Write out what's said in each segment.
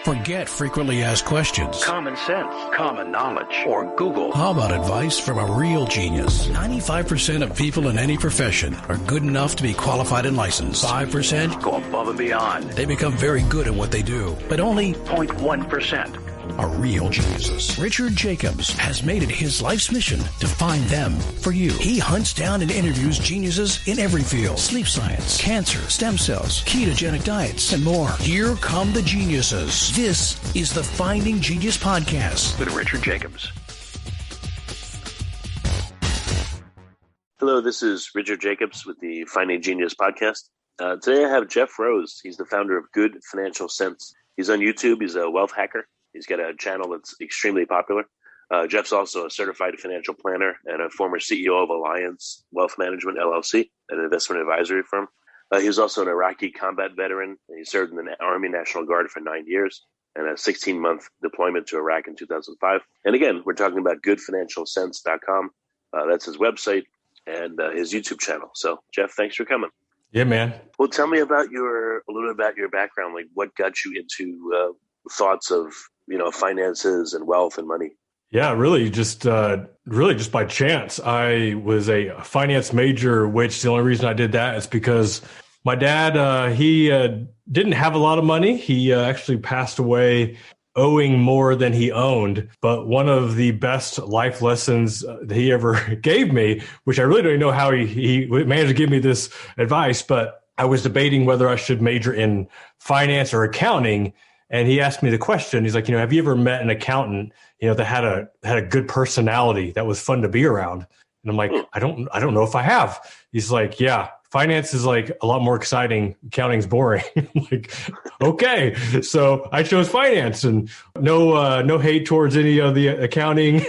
Forget frequently asked questions. Common sense, common knowledge, or Google. How about advice from a real genius? 95% of people in any profession are good enough to be qualified and licensed. 5% go above and beyond. They become very good at what they do, but only 0.1% are real geniuses. Richard Jacobs has made it his life's mission to find them for you. He hunts down and interviews geniuses in every field: sleep science, cancer, stem cells, ketogenic diets, and more. Here come the geniuses. This is the Finding Genius Podcast with Richard Jacobs. Hello, this is Richard Jacobs with the Finding Genius Podcast. Today I have Jeff Rose. He's the founder of Good Financial Sense. He's on YouTube. He's a wealth hacker. He's got a channel that's extremely popular. Jeff's also a certified financial planner and a former CEO of Alliance Wealth Management, LLC, an investment advisory firm. He was also an Iraqi combat veteran. He served in the Army National Guard for 9 years and a 16-month deployment to Iraq in 2005. And again, we're talking about goodfinancialsense.com. That's his website and his YouTube channel. So, Jeff, thanks for coming. Yeah, man. Well, tell me about a little bit about your background. Like, what got you into thoughts of finances and wealth and money? Yeah, really just by chance. I was a finance major, which the only reason I did that is because my dad, he didn't have a lot of money. He actually passed away owing more than he owned. But one of the best life lessons that he ever gave me, which I really don't know how he managed to give me this advice, but I was debating whether I should major in finance or accounting. And he asked me the question. He's like, have you ever met an accountant, that had a good personality that was fun to be around? And I'm like, I don't know if I have. He's like, yeah, finance is like a lot more exciting. Accounting's boring. I'm like, okay. So I chose finance, and no hate towards any of the accounting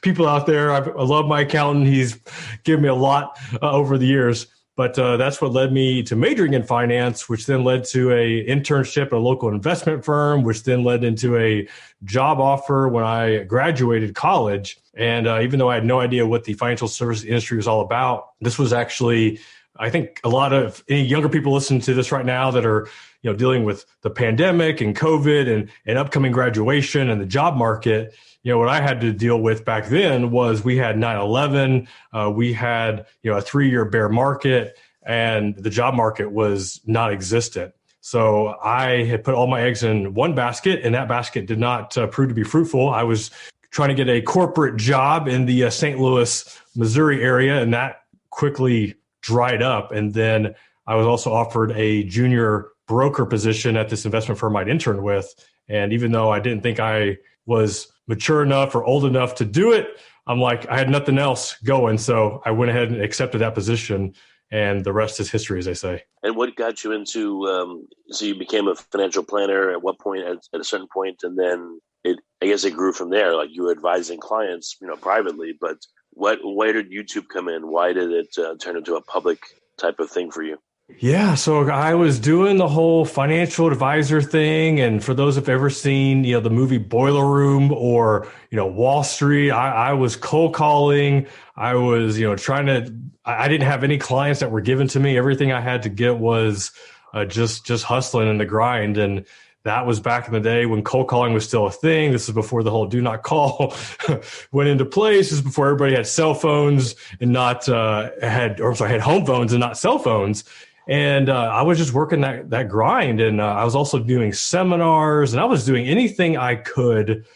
people out there. I love my accountant. He's given me a lot over the years. But that's what led me to majoring in finance, which then led to a internship at a local investment firm, which then led into a job offer when I graduated college. And even though I had no idea what the financial services industry was all about, this was actually, I think a lot of any younger people listening to this right now that are dealing with the pandemic and COVID and upcoming graduation and the job market. What I had to deal with back then was we had 9/11, we had a 3-year bear market, and the job market was non-existent. So I had put all my eggs in one basket, and that basket did not prove to be fruitful. I was trying to get a corporate job in the St. Louis, Missouri area, and that quickly dried up. And then I was also offered a junior broker position at this investment firm I'd interned with. And even though I didn't think I was mature enough or old enough to do it, I'm like, I had nothing else going. So I went ahead and accepted that position, and the rest is history, as they say. And what got you into, so you became a financial planner at what point, at a certain point, and then I guess it grew from there. Like, you were advising clients, privately, but why did YouTube come in? Why did it turn into a public type of thing for you? Yeah, so I was doing the whole financial advisor thing. And for those who've ever seen, the movie Boiler Room or, Wall Street, I was cold calling. I was, I didn't have any clients that were given to me. Everything I had to get was just hustling in the grind. And that was back in the day when cold calling was still a thing. This is before the whole do not call went into place. This is before everybody had cell phones and had home phones and not cell phones. And I was just working that grind. And I was also doing seminars, and I was doing anything I could,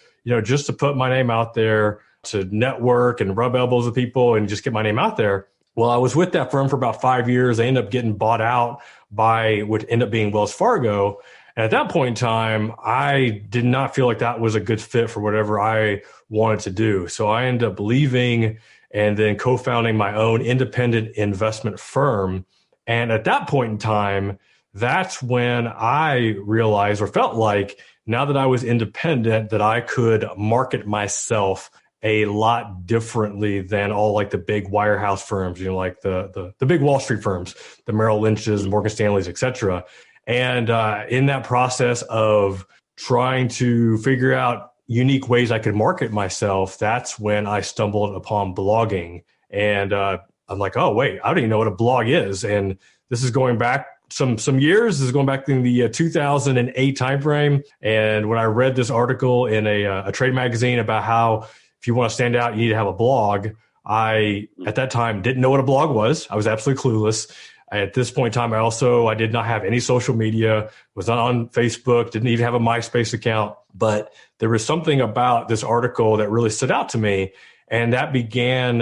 just to put my name out there, to network and rub elbows with people and just get my name out there. Well, I was with that firm for about 5 years. I ended up getting bought out by what ended up being Wells Fargo. And at that point in time, I did not feel like that was a good fit for whatever I wanted to do. So I ended up leaving and then co-founding my own independent investment firm. And at that point in time, that's when I realized or felt like, now that I was independent, that I could market myself a lot differently than all like the big wirehouse firms, like the big Wall Street firms, the Merrill Lynch's, Morgan Stanley's, et cetera. And in that process of trying to figure out unique ways I could market myself, that's when I stumbled upon blogging. And I'm like, oh, wait, I don't even know what a blog is. And this is going back some years. This is going back in the 2008 timeframe. And when I read this article in a trade magazine about how if you want to stand out, you need to have a blog. I, at that time, didn't know what a blog was. I was absolutely clueless. At this point in time, I did not have any social media, was not on Facebook, didn't even have a MySpace account. But there was something about this article that really stood out to me. And that began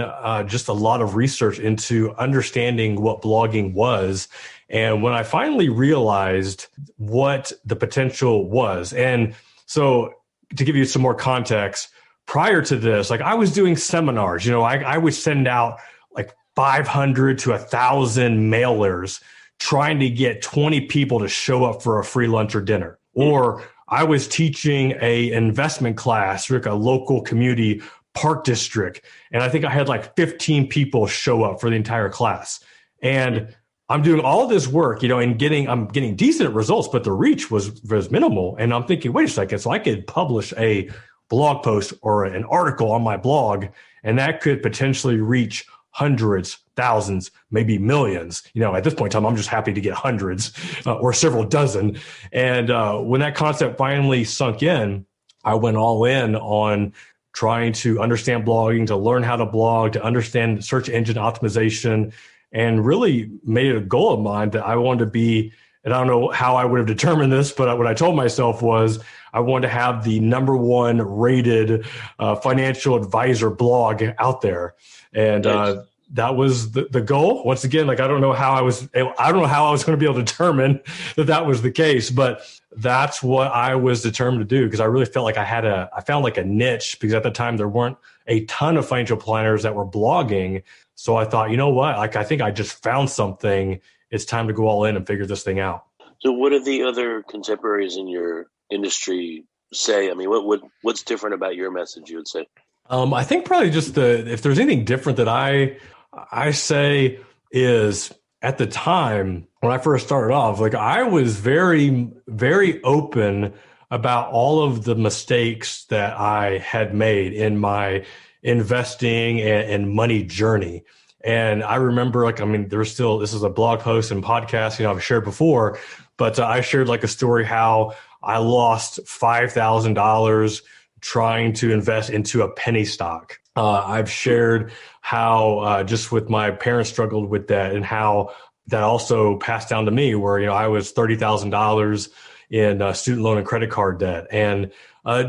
just a lot of research into understanding what blogging was. And when I finally realized what the potential was, and so to give you some more context, prior to this, like I was doing seminars, I would send out like 500 to 1,000 mailers trying to get 20 people to show up for a free lunch or dinner. Or I was teaching a investment class for a local community park district. And I think I had like 15 people show up for the entire class. And I'm doing all this work, and I'm getting decent results, but the reach was minimal. And I'm thinking, wait a second, so I could publish a blog post or an article on my blog, and that could potentially reach hundreds, thousands, maybe millions. At this point in time, I'm just happy to get hundreds or several dozen. And when that concept finally sunk in, I went all in on trying to understand blogging, to learn how to blog, to understand search engine optimization, and really made it a goal of mine that I wanted to be, and I don't know how I would have determined this, but what I told myself was I wanted to have the number one rated financial advisor blog out there. And that was the goal. Once again, like I don't know how I was going to be able to determine that was the case, but that's what I was determined to do, because I really felt like I found like a niche, because at the time there weren't a ton of financial planners that were blogging. So I thought, you know what, like I think I just found something. It's time to go all in and figure this thing out. So what do the other contemporaries in your industry say? I mean, what's different about your message, you would say? I think probably just if there's anything different that I say is, at the time when I first started off, like I was very, very open about all of the mistakes that I had made in my investing and money journey. And I remember, this is a blog post and podcast, I've shared before, but I shared like a story how I lost $5,000 trying to invest into a penny stock. I've shared how just with my parents struggled with that, and how that also passed down to me, where, I was $30,000 in student loan and credit card debt. And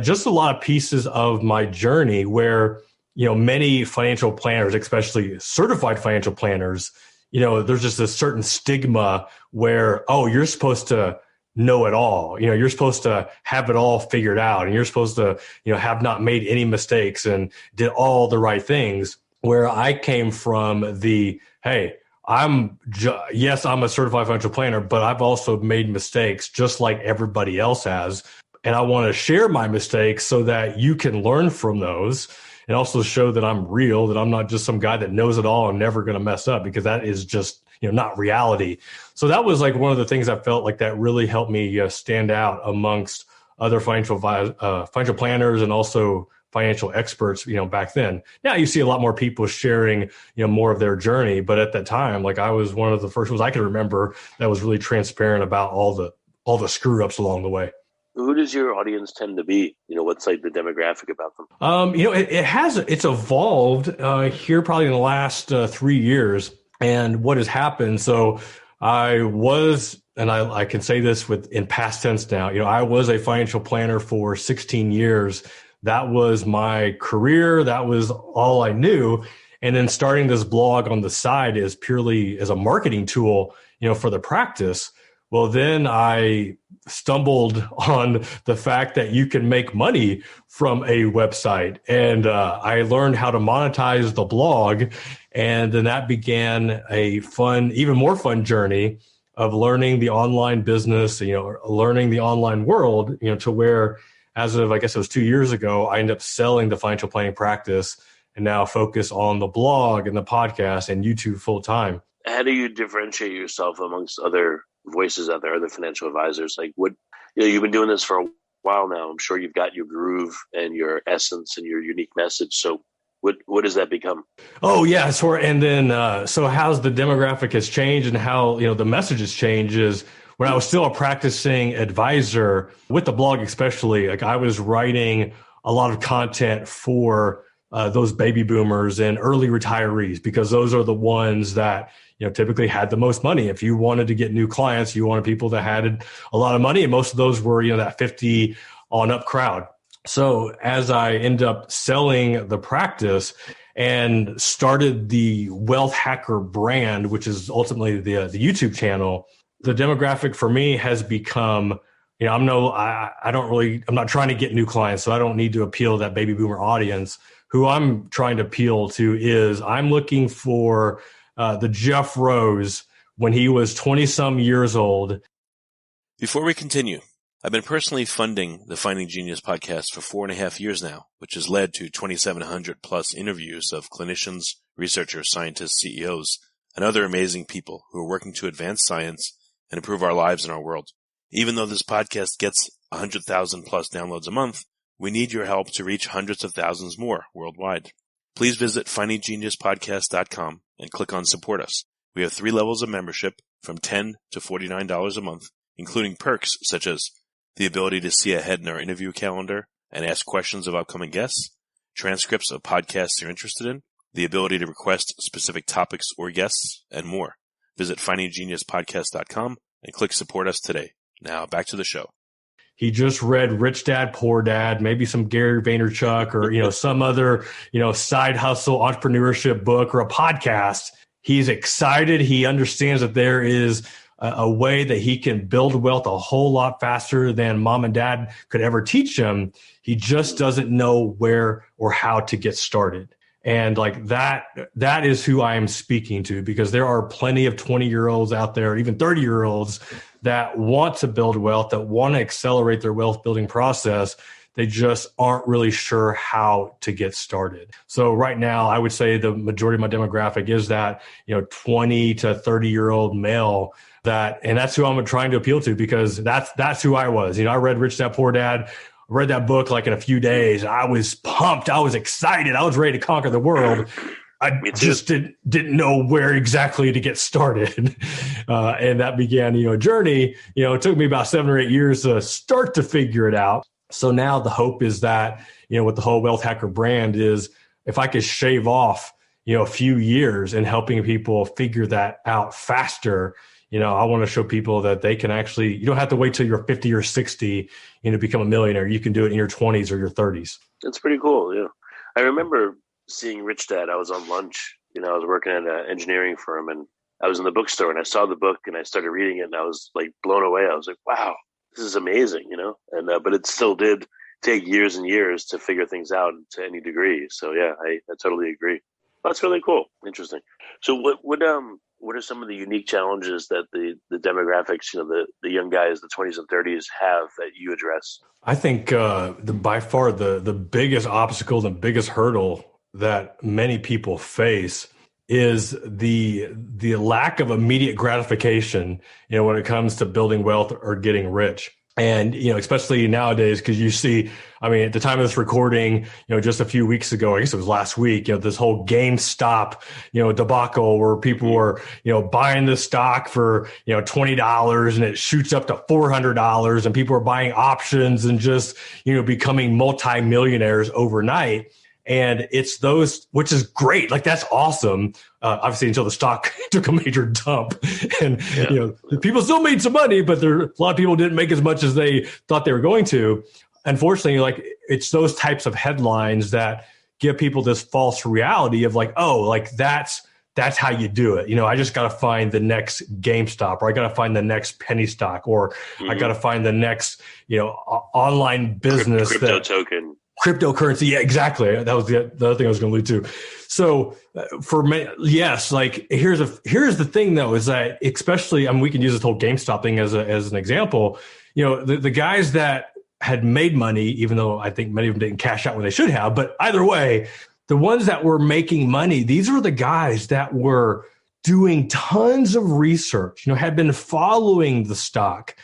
just a lot of pieces of my journey where, many financial planners, especially certified financial planners, there's just a certain stigma where, oh, you're supposed to know it all. You're supposed to have it all figured out, and you're supposed to, have not made any mistakes and did all the right things. Where I came from hey, yes, I'm a certified financial planner, but I've also made mistakes just like everybody else has. And I want to share my mistakes so that you can learn from those, and also show that I'm real, that I'm not just some guy that knows it all and never going to mess up, because that is just, not reality. So that was like one of the things I felt like that really helped me stand out amongst other financial planners and also financial experts, back then. Now you see a lot more people sharing, more of their journey. But at that time, like I was one of the first ones I can remember that was really transparent about all the screw ups along the way. Who does your audience tend to be? What's like the demographic about them? It's evolved here probably in the last 3 years. And what has happened, so I was, and I can say this in past tense now, I was a financial planner for 16 years. That was my career. That was all I knew. And then starting this blog on the side is purely as a marketing tool, for the practice. Well, then I stumbled on the fact that you can make money from a website. And I learned how to monetize the blog. And then that began a even more fun journey of learning the online business, learning the online world, to where, as of, I guess it was 2 years ago, I ended up selling the financial planning practice and now focus on the blog and the podcast and YouTube full time. How do you differentiate yourself amongst other voices out there, other financial advisors? Like you've been doing this for a while now. I'm sure you've got your groove and your essence and your unique message. So What does that become? Oh yeah, and then so how's the demographic has changed and how the message has changed is when I was still a practicing advisor with the blog, especially like I was writing a lot of content for those baby boomers and early retirees because those are the ones that typically had the most money. If you wanted to get new clients, you wanted people that had a lot of money, and most of those were that 50 on up crowd. So as I end up selling the practice and started the Wealth Hacker brand, which is ultimately the YouTube channel, the demographic for me has become, I'm not trying to get new clients, so I don't need to appeal to that baby boomer audience. Who I'm trying to appeal to is I'm looking for the Jeff Rose when he was 20 some years old. Before we continue, I've been personally funding the Finding Genius podcast for 4.5 years now, which has led to 2,700 plus interviews of clinicians, researchers, scientists, CEOs, and other amazing people who are working to advance science and improve our lives and our world. Even though this podcast gets 100,000 plus downloads a month, we need your help to reach hundreds of thousands more worldwide. Please visit findinggeniuspodcast.com and click on Support Us. We have 3 levels of membership from $10 to $49 a month, including perks such as the ability to see ahead in our interview calendar and ask questions of upcoming guests, transcripts of podcasts you're interested in, the ability to request specific topics or guests, and more. Visit findinggeniuspodcast.com and click Support Us today. Now back to the show. He just read Rich Dad, Poor Dad, maybe some Gary Vaynerchuk or, some other, side hustle entrepreneurship book or a podcast. He's excited. He understands that there is a way that he can build wealth a whole lot faster than mom and dad could ever teach him. He just doesn't know where or how to get started. And like that is who I am speaking to, because there are plenty of 20-year-olds out there, even 30-year-olds that want to build wealth, that want to accelerate their wealth building process. They just aren't really sure how to get started. So right now, I would say the majority of my demographic is that, 20 to 30-year-old male and that's who I'm trying to appeal to, because that's who I was. I read Rich Dad, Poor Dad, read that book like in a few days. I was pumped. I was excited. I was ready to conquer the world. I just didn't know where exactly to get started. And that began, a journey. It took me about 7 or 8 years to start to figure it out. So now the hope is that, with the whole Wealth Hacker brand is if I could shave off, a few years in helping people figure that out faster. I want to show people that they can actually, you don't have to wait till you're 50 or 60, to become a millionaire. You can do it in your 20s or your 30s. That's pretty cool. Yeah. I remember seeing Rich Dad. I was on lunch, I was working at an engineering firm, and I was in the bookstore and I saw the book and I started reading it and I was like blown away. I was like, wow, this is amazing, and, but it still did take years and years to figure things out to any degree. So yeah, I totally agree. That's really cool. Interesting. So what are some of the unique challenges that the demographics, the young guys, the 20s and 30s have that you address? I think by far the biggest obstacle, the biggest hurdle that many people face is the lack of immediate gratification, when it comes to building wealth or getting rich. And, especially nowadays, because you see, at the time of this recording, just a few weeks ago, I guess it was last week, this whole GameStop, debacle where people were, buying the stock for, $20 and it shoots up to $400 and people are buying options and just, becoming multimillionaires overnight. And it's those, which is great. Like, that's awesome. Obviously, until the stock took a major dump and, people still made some money, but a lot of people didn't make as much as they thought they were going to. Unfortunately, it's those types of headlines that give people this false reality of like, oh, like that's how you do it. I just got to find the next GameStop, or I got to find the next penny stock, or I got to find the next, online business. Crypto token. Cryptocurrency. Yeah, exactly. That was the other thing I was going to allude to. So for me, yes, like here's the thing though, is that especially, we can use this whole GameStop thing as an example. The guys that had made money, even though I think many of them didn't cash out when they should have, but either way, the ones that were making money, these were the guys that were doing tons of research, had been following the stock,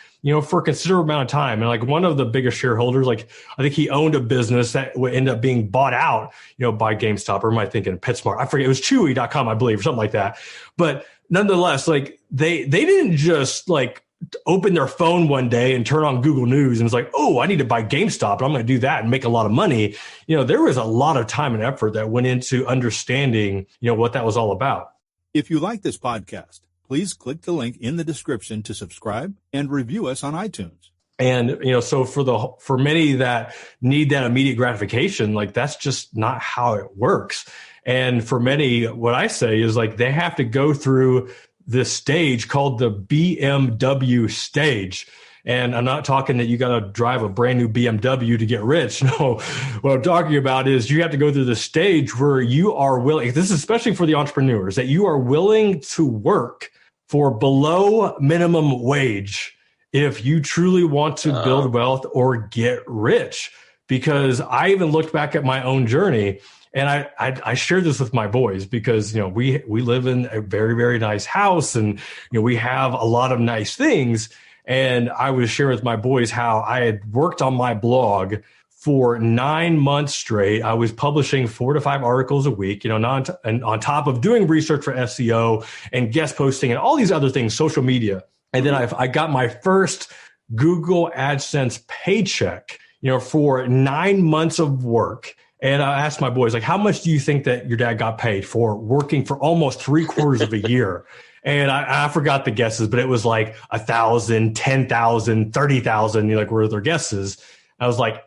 for a considerable amount of time. And like one of the biggest shareholders, like I think he owned a business that would end up being bought out, by GameStop, or am I thinking PetSmart? I forget. It was Chewy.com, I believe, or something like that. But nonetheless, like they didn't just like open their phone one day and turn on Google News and it's like, oh, I need to buy GameStop and I'm going to do that and make a lot of money. There was a lot of time and effort that went into understanding, what that was all about. If you like this podcast, please click the link in the description to subscribe and review us on iTunes. And, so for many that need that immediate gratification, like that's just not how it works. And for many, what I say is like, they have to go through this stage called the BMW Stage. And I'm not talking that you got to drive a brand new BMW to get rich. No, what I'm talking about is you have to go through the stage where you are willing, this is especially for the entrepreneurs, that you are willing to work for below minimum wage if you truly want to build wealth or get rich. Because I even looked back at my own journey, and I shared this with my boys because, we live in a very, very nice house and, we have a lot of nice things. And I was sharing with my boys how I had worked on my blog for 9 months straight. I was publishing 4 to 5 articles a week, and on top of doing research for SEO and guest posting and all these other things, social media. And then I got my first Google AdSense paycheck, for 9 months of work. And I asked my boys, like, how much do you think that your dad got paid for working for almost 3/4 of a year? And I forgot the guesses, but it was like 1,000, 10,000, 30,000, like were their guesses. I was like,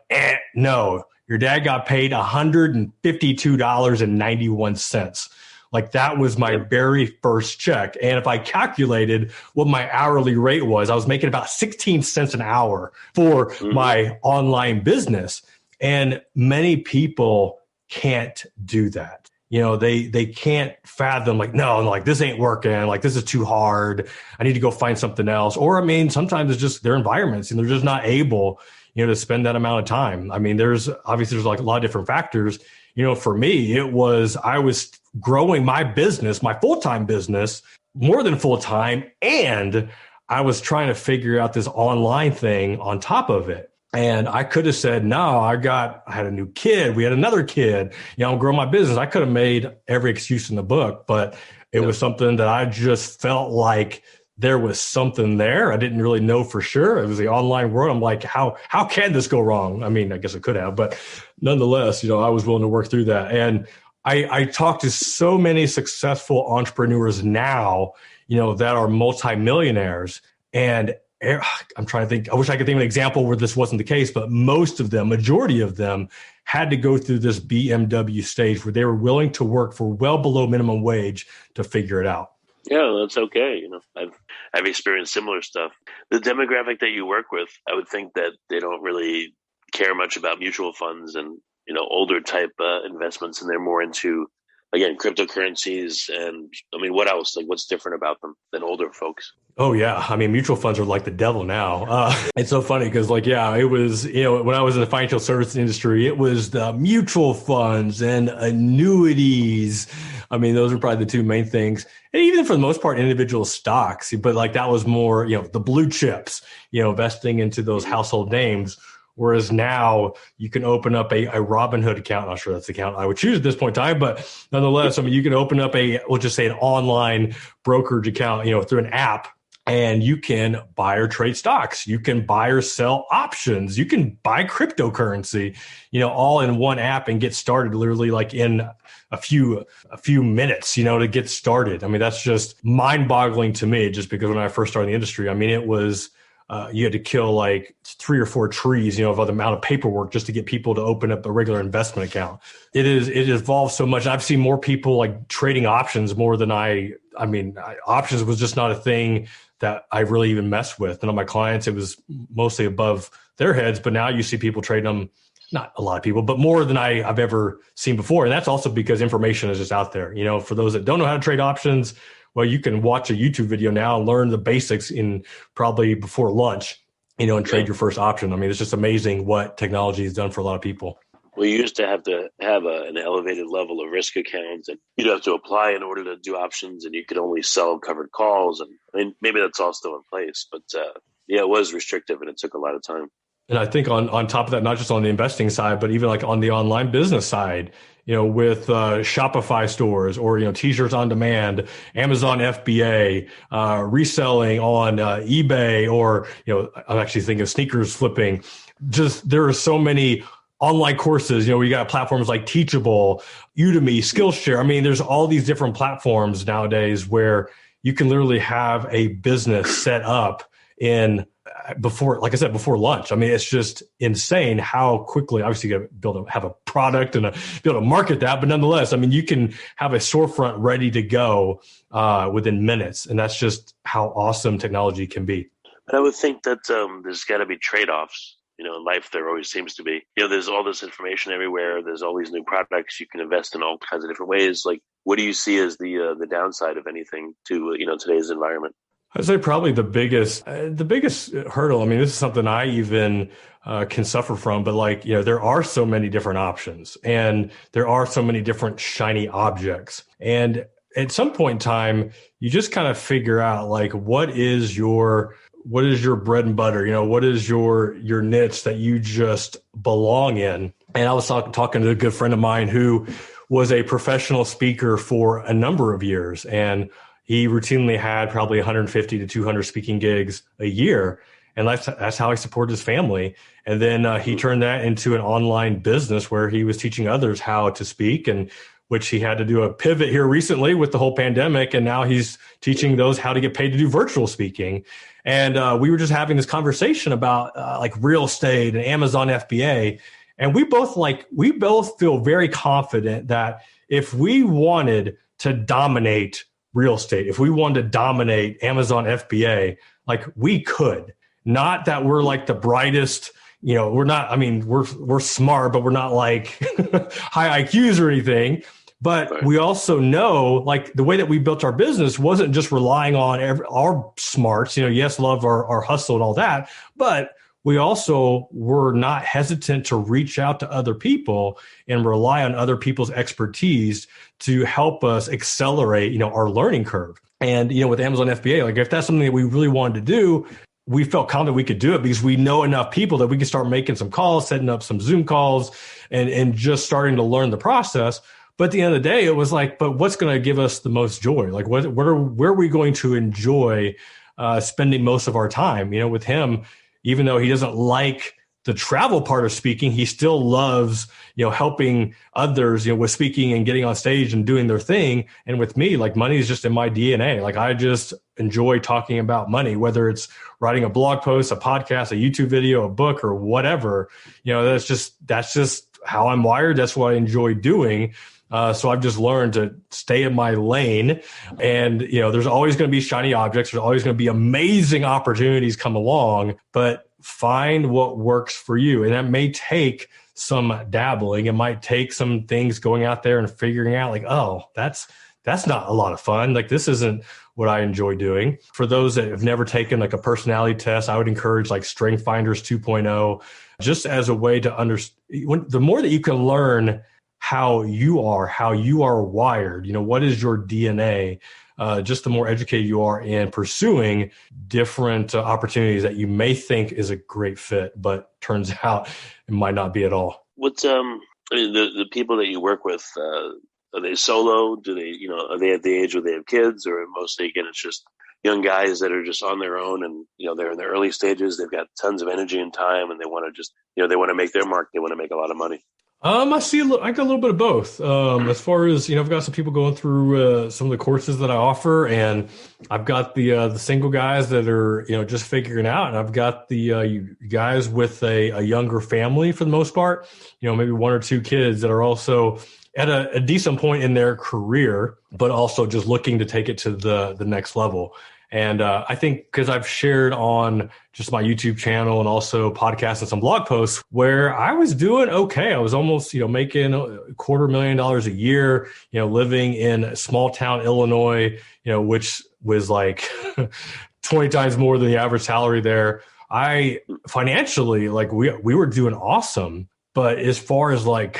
no, your dad got paid $152.91. Like that was my very first check. And if I calculated what my hourly rate was, I was making about 16 cents an hour for my online business. And many people can't do that. They can't fathom like, no, like this ain't working. Like this is too hard. I need to go find something else. Or, sometimes it's just their environments and they're just not able, to spend that amount of time. There's like a lot of different factors. For me, I was growing my business, my full-time business, more than full-time. And I was trying to figure out this online thing on top of it. And I could have said, no, I had a new kid. We had another kid, I'm growing my business. I could have made every excuse in the book, but it was something that I just felt like there was something there. I didn't really know for sure. It was the online world. I'm like, how can this go wrong? I guess it could have, but nonetheless, I was willing to work through that. And I talk to so many successful entrepreneurs now, that are multimillionaires, and I'm trying to think, I wish I could think of an example where this wasn't the case, but majority of them had to go through this BMW stage where they were willing to work for well below minimum wage to figure it out. Yeah, that's okay. I've experienced similar stuff. The demographic that you work with, I would think that they don't really care much about mutual funds and, older type investments, and they're more into, again, cryptocurrencies and what else? Like what's different about them than older folks? Oh yeah. Mutual funds are like the devil now. It's so funny because it was, when I was in the financial services industry, it was the mutual funds and annuities. Those are probably the two main things. And even for the most part, individual stocks, but like that was more, the blue chips, investing into those household names. Whereas now you can open up a Robinhood account. Not sure that's the account I would choose at this point in time, but nonetheless, you can open up we'll just say an online brokerage account, through an app, and you can buy or trade stocks. You can buy or sell options. You can buy cryptocurrency, all in one app and get started literally like in a few minutes, to get started. That's just mind boggling to me, just because when I first started in the industry, it was, you had to kill like 3 or 4 trees, of the amount of paperwork just to get people to open up a regular investment account. It evolved so much. I've seen more people like trading options more than options was just not a thing that I really even messed with. And on my clients, it was mostly above their heads, but now you see people trading them, not a lot of people, but more than I've ever seen before. And that's also because information is just out there. For those that don't know how to trade options, well, you can watch a YouTube video now and learn the basics in probably before lunch, and trade your first option. It's just amazing what technology has done for a lot of people. We used to have an elevated level of risk accounts, and you'd have to apply in order to do options, and you could only sell covered calls. And maybe that's all still in place, but Yeah, it was restrictive and it took a lot of time. And I think on top of that, not just on the investing side, but even like on the online business side, with Shopify stores or, t-shirts on demand, Amazon FBA, reselling on eBay, or, I'm actually thinking of sneakers flipping. Just there are so many online courses. We got platforms like Teachable, Udemy, Skillshare. I mean, there's all these different platforms nowadays where you can literally have a business set up before lunch. I mean, it's just insane how quickly, obviously you got to be able to have a product and be able to market that. But nonetheless, I mean, you can have a storefront ready to go within minutes. And that's just how awesome technology can be. But I would think that there's got to be trade-offs. In life, there always seems to be. There's all this information everywhere. There's all these new products. You can invest in all kinds of different ways. Like, what do you see as the downside of anything to today's environment? I'd say probably the biggest hurdle. I mean, this is something I even can suffer from, but there are so many different options and there are so many different shiny objects. And at some point in time, you just kind of figure out what is your bread and butter? What is your niche that you just belong in? And I was talking to a good friend of mine who was a professional speaker for a number of years, and he routinely had probably 150 to 200 speaking gigs a year. And that's how he supported his family. And then he turned that into an online business where he was teaching others how to speak, and which he had to do a pivot here recently with the whole pandemic. And now he's teaching those how to get paid to do virtual speaking. And we were just having this conversation about real estate and Amazon FBA. And we both feel very confident that if we wanted to dominate real estate, if we wanted to dominate Amazon FBA, we could. Not that we're the brightest, we're not, I mean, we're smart, but we're not high IQs or anything. But we also know, the way that we built our business wasn't just relying on our smarts, yes, love our hustle and all that, but we also were not hesitant to reach out to other people and rely on other people's expertise to help us accelerate, our learning curve. And, with Amazon FBA, if that's something that we really wanted to do, we felt confident we could do it because we know enough people that we could start making some calls, setting up some Zoom calls, and just starting to learn the process. But at the end of the day, it was but what's going to give us the most joy? Where are we going to enjoy spending most of our time? With him, even though he doesn't like the travel part of speaking, he still loves, helping others, with speaking and getting on stage and doing their thing. And with me, money is just in my DNA. I just enjoy talking about money, whether it's writing a blog post, a podcast, a YouTube video, a book, or whatever. That's just how I'm wired. That's what I enjoy doing. So I've just learned to stay in my lane, and, there's always going to be shiny objects. There's always going to be amazing opportunities come along, but find what works for you. And that may take some dabbling. It might take some things going out there and figuring out oh, that's not a lot of fun. This isn't what I enjoy doing. For those that have never taken a personality test, I would encourage Strength Finders 2.0, just as a way to understand. The more that you can learn how you are wired, what is your DNA, just the more educated you are in pursuing different opportunities that you may think is a great fit, but turns out it might not be at all. What's the people that you work with, are they solo? Do they, are they at the age where they have kids, or mostly, again, it's just young guys that are just on their own and, they're in the early stages, they've got tons of energy and time, and they want to just, they want to make their mark. They want to make a lot of money. I got a little bit of both. As far as, I've got some people going through some of the courses that I offer, and I've got the single guys that are, just figuring out, and I've got the guys with a younger family for the most part, maybe one or two kids that are also at a decent point in their career, but also just looking to take it to the next level. And I think because I've shared on just my YouTube channel and also podcasts and some blog posts where I was doing okay. I was almost, making $250,000 a year, living in small town Illinois, which was 20 times more than the average salary there. I financially, we were doing awesome. But as far as I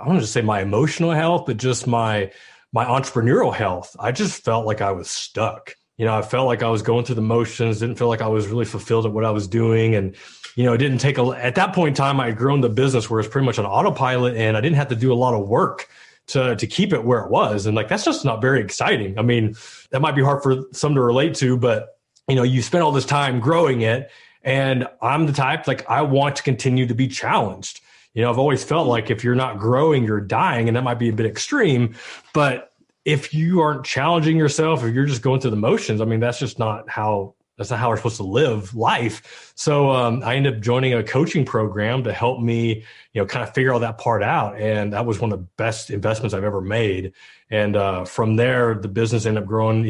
don't just say my emotional health, but just my entrepreneurial health, I just felt like I was stuck. I felt like I was going through the motions, didn't feel like I was really fulfilled at what I was doing. And, it didn't take at that point in time, I had grown the business where it's pretty much on autopilot and I didn't have to do a lot of work to keep it where it was. And like, that's just not very exciting. I mean, that might be hard for some to relate to, but, you spend all this time growing it. And I'm the type, like, I want to continue to be challenged. I've always felt like if you're not growing, you're dying. And that might be a bit extreme, but if you aren't challenging yourself, if you're just going through the motions, I mean, that's not how we're supposed to live life. So I ended up joining a coaching program to help me, kind of figure all that part out. And that was one of the best investments I've ever made. And from there, the business ended up growing,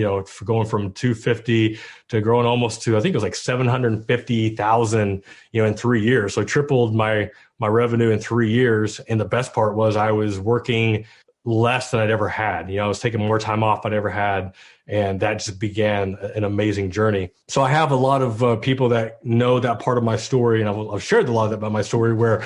going from 250 to growing almost to, I think it was like 750,000, in 3 years. So I tripled my revenue in 3 years. And the best part was I was working less than I'd ever had. I was taking more time off than I'd ever had. And that just began an amazing journey. So I have a lot of people that know that part of my story. And I've shared a lot of that about my story where,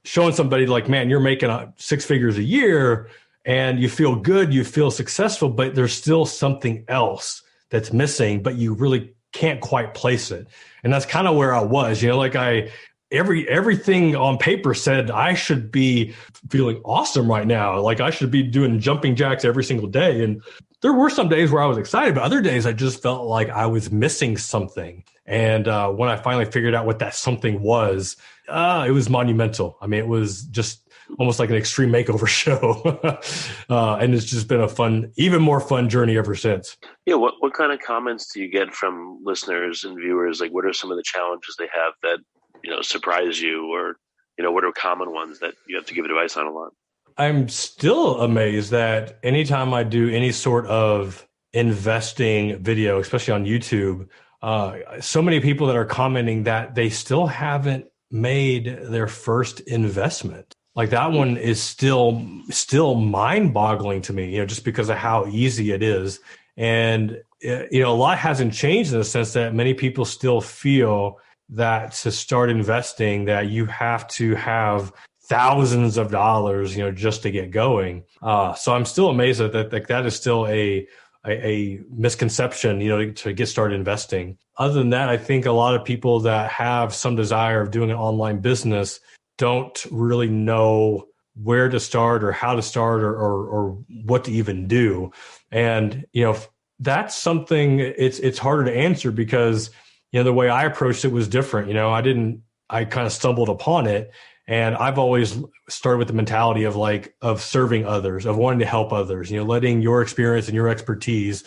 showing somebody like, man, you're making 6 figures a year and you feel good, you feel successful, but there's still something else that's missing, but you really can't quite place it. And that's kind of where I was, everything on paper said I should be feeling awesome right now. Like I should be doing jumping jacks every single day. And there were some days where I was excited, but other days I just felt like I was missing something. And when I finally figured out what that something was, it was monumental. I mean, it was just almost like an extreme makeover show. And it's just been a fun, even more fun journey ever since. Yeah. What kind of comments do you get from listeners and viewers? Like, what are some of the challenges they have that, surprise you, or, what are common ones that you have to give advice on a lot? I'm still amazed that anytime I do any sort of investing video, especially on YouTube, so many people that are commenting that they still haven't made their first investment. Like that one is still mind-boggling to me, just because of how easy it is. And, a lot hasn't changed in the sense that many people still feel that to start investing, that you have to have thousands of dollars, just to get going. So I'm still amazed that is still a misconception, to get started investing. Other than that, I think a lot of people that have some desire of doing an online business don't really know where to start or how to start or what to even do. And, that's something it's harder to answer because, the way I approached it was different. I kind of stumbled upon it. And I've always started with the mentality of serving others, of wanting to help others, letting your experience and your expertise,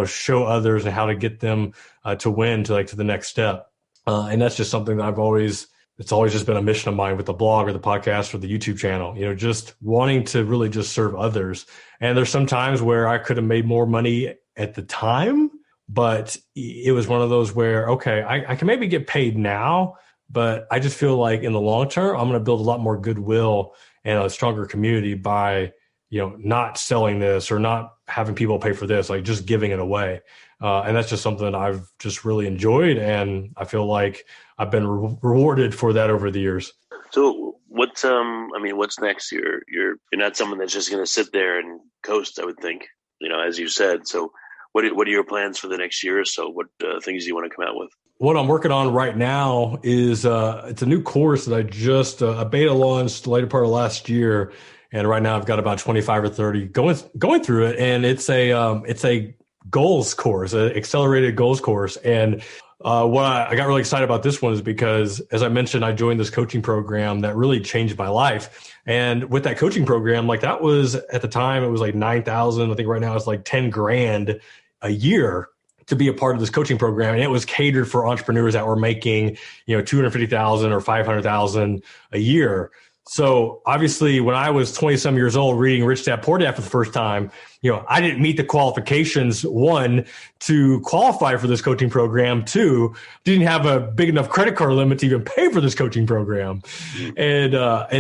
show others and how to get them to win to the next step. And that's just something that it's always just been a mission of mine with the blog or the podcast or the YouTube channel, just wanting to really just serve others. And there's some times where I could have made more money at the time, but it was one of those where, okay, I can maybe get paid now, but I just feel like in the long term, I'm going to build a lot more goodwill and a stronger community by, not selling this or not having people pay for this, like just giving it away. And that's just something that I've just really enjoyed. And I feel like I've been rewarded for that over the years. So what's next? You're not someone that's just going to sit there and coast, I would think, as you said. So what are your plans for the next year or so? What things do you want to come out with? What I'm working on right now is it's a new course that I just a beta launched the later part of last year, and right now I've got about 25 or 30 going through it, and it's a goals course, an accelerated goals course. And what I got really excited about this one is because, as I mentioned, I joined this coaching program that really changed my life. And with that coaching program, that was at the time it was like $9,000. I think right now it's like $10,000 a year to be a part of this coaching program. And it was catered for entrepreneurs that were making, $250,000 or $500,000 a year. So obviously when I was 20 some years old reading Rich Dad Poor Dad for the first time, I didn't meet the qualifications, 1, to qualify for this coaching program, 2, didn't have a big enough credit card limit to even pay for this coaching program. And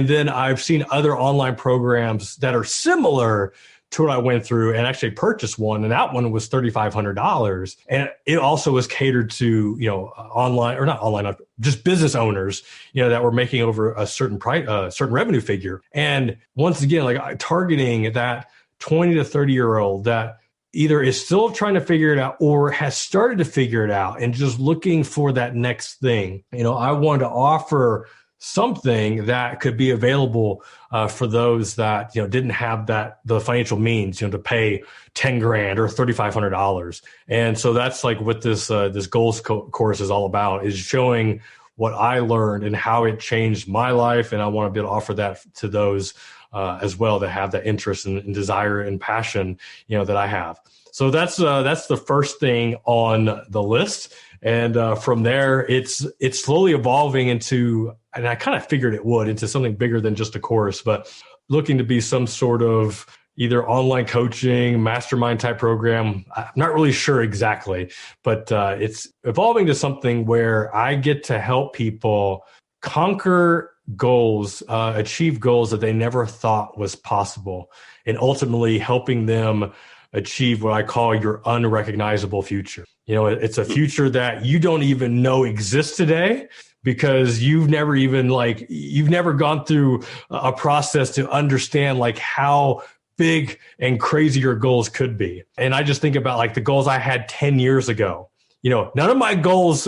then I've seen other online programs that are similar to what I went through and actually purchased one. And that one was $3,500. And it also was catered to, online or not online, just business owners, that were making over a certain price, certain revenue figure. And once again, targeting that 20 to 30 year old that either is still trying to figure it out or has started to figure it out and just looking for that next thing. I wanted to offer something that could be available for those that didn't have the financial means to pay $10,000 or $3,500. And so that's like what this goals course is all about, is showing what I learned and how it changed my life. And I want to be able to offer that to those as well that have that interest and desire and passion that I have. So that's the first thing on the list. And from there, it's slowly evolving into, and I kind of figured it would, into something bigger than just a course, but looking to be some sort of either online coaching, mastermind type program. I'm not really sure exactly, but it's evolving to something where I get to help people conquer goals, achieve goals that they never thought was possible, and ultimately helping them achieve what I call your unrecognizable future. It's a future that you don't even know exists today, because you've never gone through a process to understand how big and crazy your goals could be. And I just think about the goals I had 10 years ago. None of my goals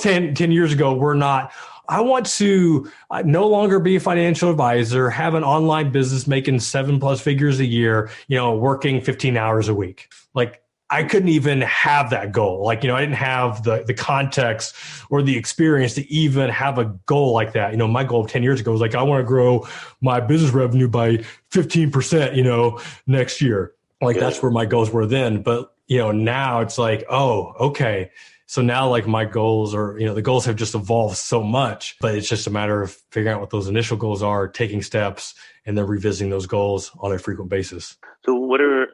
10 years ago were not, I want to no longer be a financial advisor, have an online business making 7+ figures a year, working 15 hours a week. I couldn't even have that goal. I didn't have the context or the experience to even have a goal like that. My goal of 10 years ago was I want to grow my business revenue by 15%, next year. That's where my goals were then. But, now it's oh, okay. So now my goals are, the goals have just evolved so much, but it's just a matter of figuring out what those initial goals are, taking steps, and then revisiting those goals on a frequent basis. So what are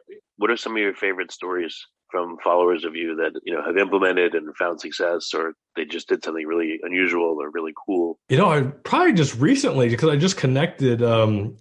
some of your favorite stories from followers of you that, have implemented and found success, or they just did something really unusual or really cool? I probably just recently, because I just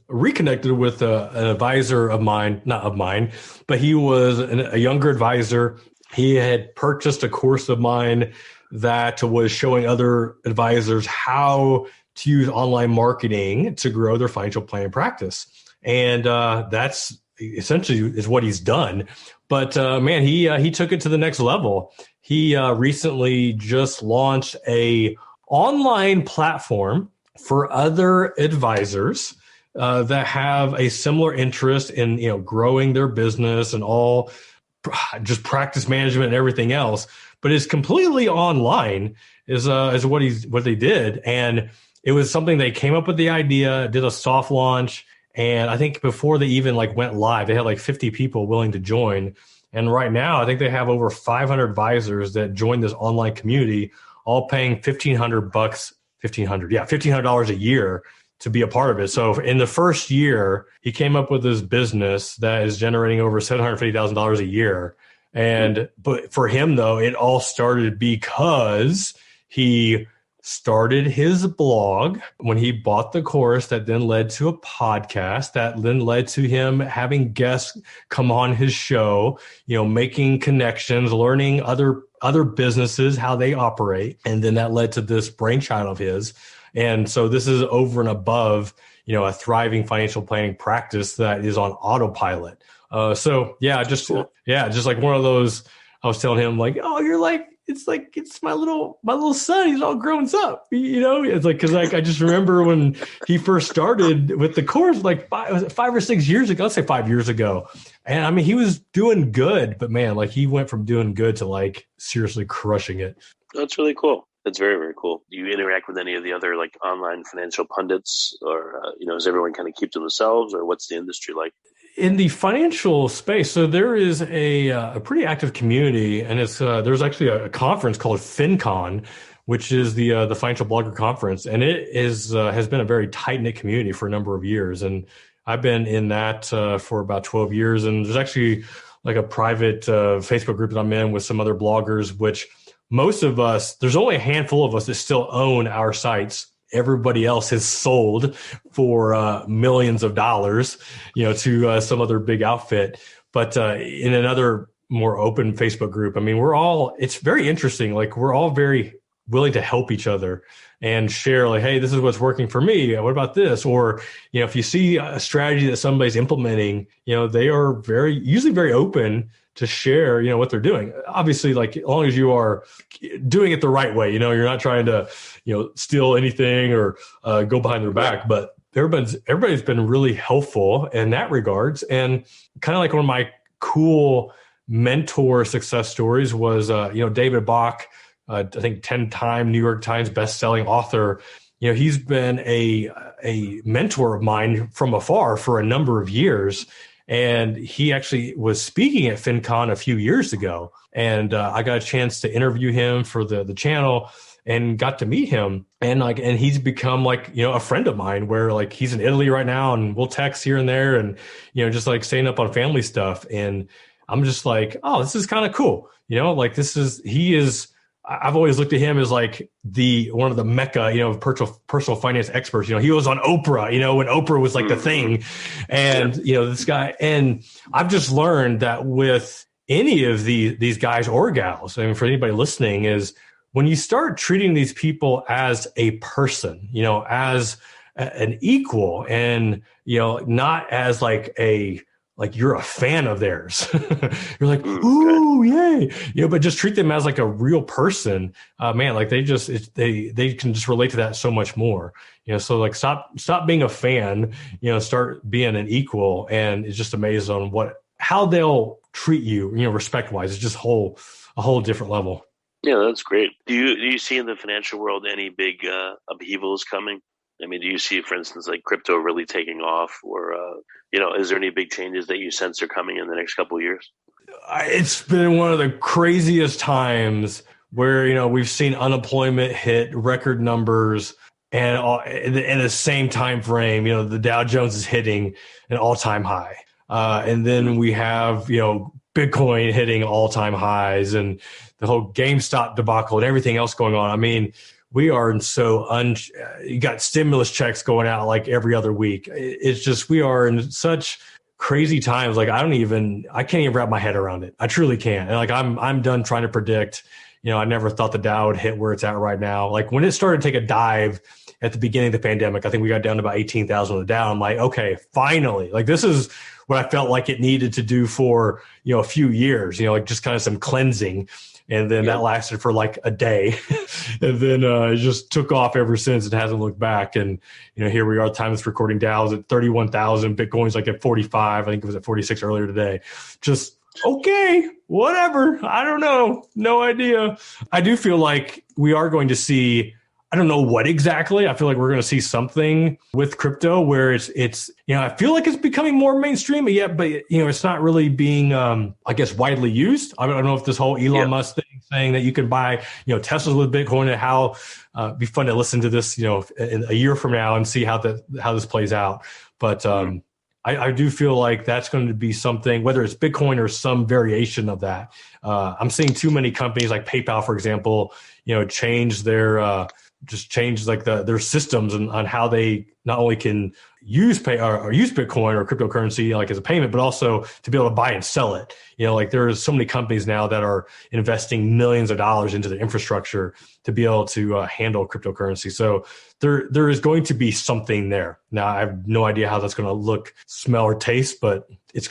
reconnected with an advisor of mine, not of mine, but he was a younger advisor. He had purchased a course of mine that was showing other advisors how to use online marketing to grow their financial planning practice. And that's essentially is what he's done. But man, he took it to the next level. He recently just launched a online platform for other advisors that have a similar interest in growing their business and all, just practice management and everything else, but it's completely online is what they did. And it was something they came up with the idea, did a soft launch. And I think before they even went live, they had 50 people willing to join. And right now, I think they have over 500 advisors that joined this online community, all paying $1,500 a year to be a part of it. So in the first year, he came up with this business that is generating over $750,000 a year. But for him, though, it all started because he started his blog when he bought the course, that then led to a podcast, that then led to him having guests come on his show, making connections, learning other businesses, how they operate. And then that led to this brainchild of his. And so this is over and above, a thriving financial planning practice that is on autopilot. Just like one of those, I was telling him oh, it's my little son. He's all grown up, it's cause I just remember when he first started with the course, 5 or 6 years ago, let's say 5 years ago. And I mean, he was doing good, but man, he went from doing good to seriously crushing it. That's really cool. That's very, very cool. Do you interact with any of the other online financial pundits, or, does everyone kind of keep to themselves, or what's the industry like? In the financial space, so there is a pretty active community, and it's there's actually a conference called FinCon, which is the financial blogger conference, and it is has been a very tight-knit community for a number of years. And I've been in that for about 12 years, and there's actually a private Facebook group that I'm in with some other bloggers, which most of us, there's only a handful of us that still own our sites. Everybody else has sold for millions of dollars, to some other big outfit. But in another more open Facebook group, I mean, it's very interesting. We're all very willing to help each other and share like, hey, this is what's working for me. What about this? Or, if you see a strategy that somebody's implementing, they are usually very open to share, what they're doing. Obviously, like as long as you are doing it the right way, you're not trying to, steal anything or go behind their back, but everybody's been really helpful in that regards. And kind of like one of my cool mentor success stories was, David Bach, I think 10-time New York Times bestselling author. He's been a mentor of mine from afar for a number of years. And he actually was speaking at FinCon a few years ago. And I got a chance to interview him for the channel and got to meet him. And he's become a friend of mine where like he's in Italy right now and we'll text here and there and, just like staying up on family stuff. And I'm just like, oh, this is kind of cool. I've always looked at him as like one of the mecca, personal finance experts. He was on Oprah, when Oprah was like the thing. And, this guy, and I've just learned that with any of these guys or gals, I mean, for anybody listening, is when you start treating these people as a person, as an equal and, not as like you're a fan of theirs. You're like, ooh, yay. But just treat them as like a real person. Man, like they can just relate to that so much more. So like stop being a fan, start being an equal. And it's just amazed on how they'll treat you, respect wise. It's just a whole different level. Yeah, that's great. Do you see in the financial world any big upheavals coming? I mean, do you see, for instance, like crypto really taking off, or is there any big changes that you sense are coming in the next couple of years? It's been one of the craziest times where we've seen unemployment hit record numbers, and in the same time frame, the Dow Jones is hitting an all-time high, and then we have Bitcoin hitting all-time highs, and the whole GameStop debacle and everything else going on. I mean, we are in you got stimulus checks going out like every other week. It's just, we are in such crazy times. Like I can't even wrap my head around it. I truly can't. And like, I'm done trying to predict, I never thought the Dow would hit where it's at right now. Like when it started to take a dive at the beginning of the pandemic, I think we got down to about 18,000 on the Dow. I'm like, okay, finally, like this is what I felt like it needed to do for, a few years, like just kind of some cleansing. And then that lasted for like a day. And then it just took off ever since. It hasn't looked back. And, here we are, the time it's recording, Dow's at 31,000. Bitcoin's like at 45. I think it was at 46 earlier today. Just, okay, whatever. I don't know. No idea. I do feel like we are going to see, I don't know what exactly. I feel like we're going to see something with crypto where it's I feel like it's becoming more mainstream, but it's not really being, I guess, widely used. I don't know if this whole Elon Musk thing saying that you can buy, Teslas with Bitcoin, and how it'd be fun to listen to this, in a year from now and see how this plays out. But I do feel like that's going to be something, whether it's Bitcoin or some variation of that. I'm seeing too many companies like PayPal, for example, change their their systems on how they not only can use Bitcoin or cryptocurrency like as a payment, but also to be able to buy and sell it. There's so many companies now that are investing millions of dollars into the infrastructure to be able to handle cryptocurrency. So there is going to be something there. Now I have no idea how that's going to look, smell, or taste, but it's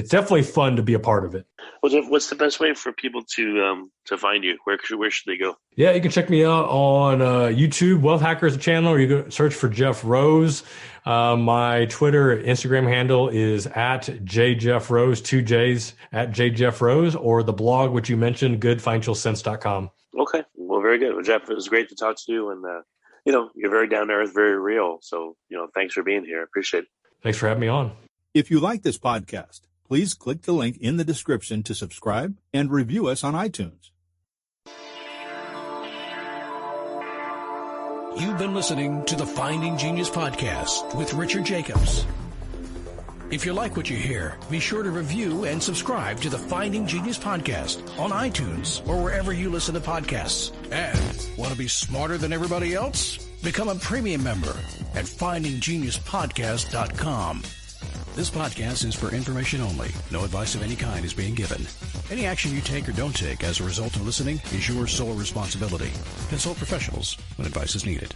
definitely fun to be a part of it. What's the best way for people to find you? Where should they go? Yeah, you can check me out on YouTube, Wealth Hackers channel, or you go search for Jeff Rose. My Twitter, Instagram handle is at JJeffRose, 2 J's, at JJeffRose, or the blog, which you mentioned, goodfinancialsense.com. Okay. Well, very good. Well, Jeff, it was great to talk to you, and you're very down to earth, very real. So, thanks for being here. I appreciate it. Thanks for having me on. If you like this podcast, please click the link in the description to subscribe and review us on iTunes. You've been listening to the Finding Genius podcast with Richard Jacobs. If you like what you hear, be sure to review and subscribe to the Finding Genius podcast on iTunes or wherever you listen to podcasts. And want to be smarter than everybody else? Become a premium member at findinggeniuspodcast.com. This podcast is for information only. No advice of any kind is being given. Any action you take or don't take as a result of listening is your sole responsibility. Consult professionals when advice is needed.